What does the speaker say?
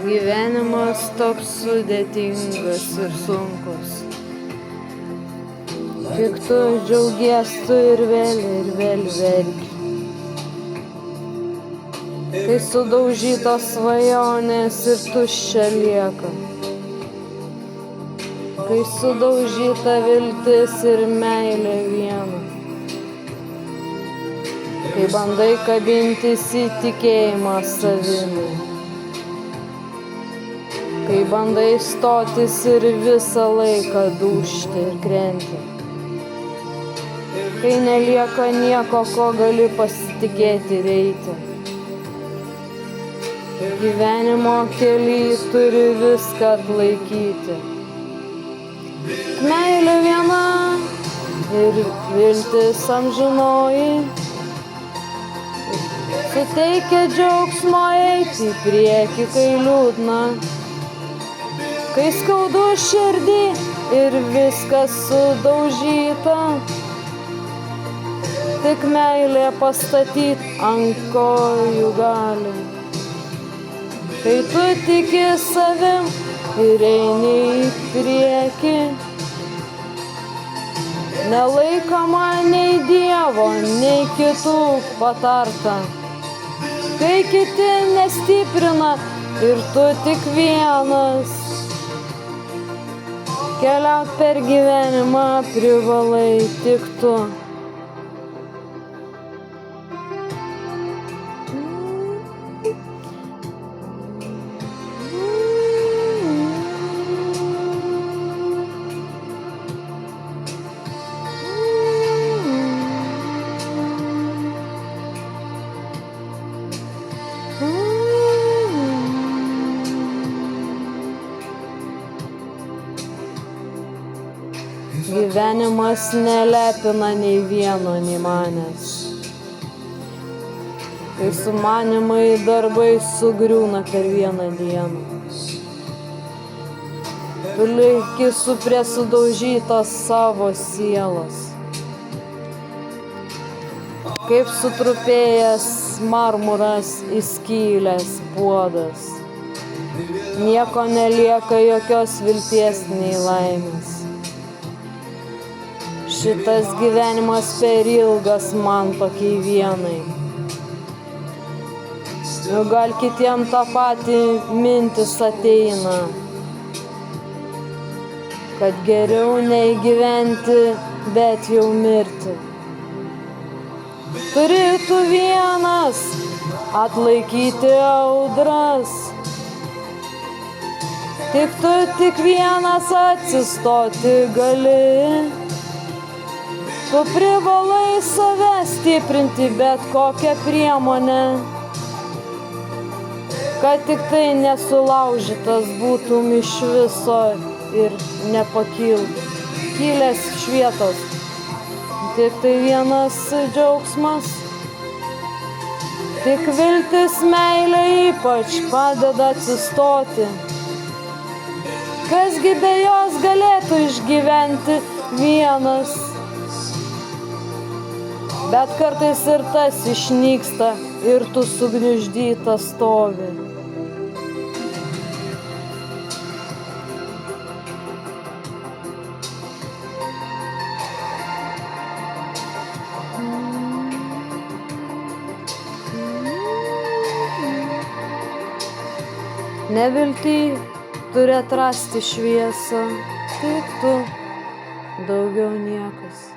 Gyvenimas toks sudėtingas ir sunkus. Tik tu džiaugies, tu ir vėl verki. Kai sudaužytos svajonės ir tuščia lieka. Kai sudaužyta viltis ir meilė viena. Kai bandai kabintis į tikėjimą savimi. Kai bandai stotis ir visą laiką dūžti ir krenti. Kai nelieka nieko, ko gali pasitikėti ir eiti. Gyvenimo kely turi viską atlaikyti. Meilė viena ir viltis amžinoji suteikia džiaugsmo eiti į priekį, kai liūdna. Kai skaudu širdį ir viskas sudaužyta, tik meilė pastatyt ant kojų gali. Kai tu tiki savim ir eini į priekį, nelaikoma nei Dievo, nei kitų patarta. Kai kiti nestiprina ir tu tik vienas, keliaut per gyvenimą privalai tik tu. Gyvenimas nelepina nei vieno, nei manęs. Kai sumanimai darbai sugriūna per vieną dieną. Tu lieki su prie sudaužytos savo sielos. Kaip sutrupėjęs marmuras įskylęs puodas. Nieko nelieka, jokios vilties nei laimės. Šitas gyvenimas per ilgas man tokiai vienai. Gal kitiem tą patį mintis ateina, kad geriau nei gyventi, bet jau mirti. Turi tu vienas atlaikyti audras. Tik tu tik vienas atsistoti gali. Tu privalai save stiprinti bet kokią priemonę, kad tik tai nesulaužytas būtum iš viso ir kilęs iš vietos. Tik tai vienas džiaugsmas, tik viltis meilė ypač padeda atsistoti. Kasgi be jos galėtų išgyventi vienas? Bet kartais ir tas išnyksta ir tu sugniuždytas stovi. Nevilty turi atrasti šviesą, tik tu, daugiau niekas.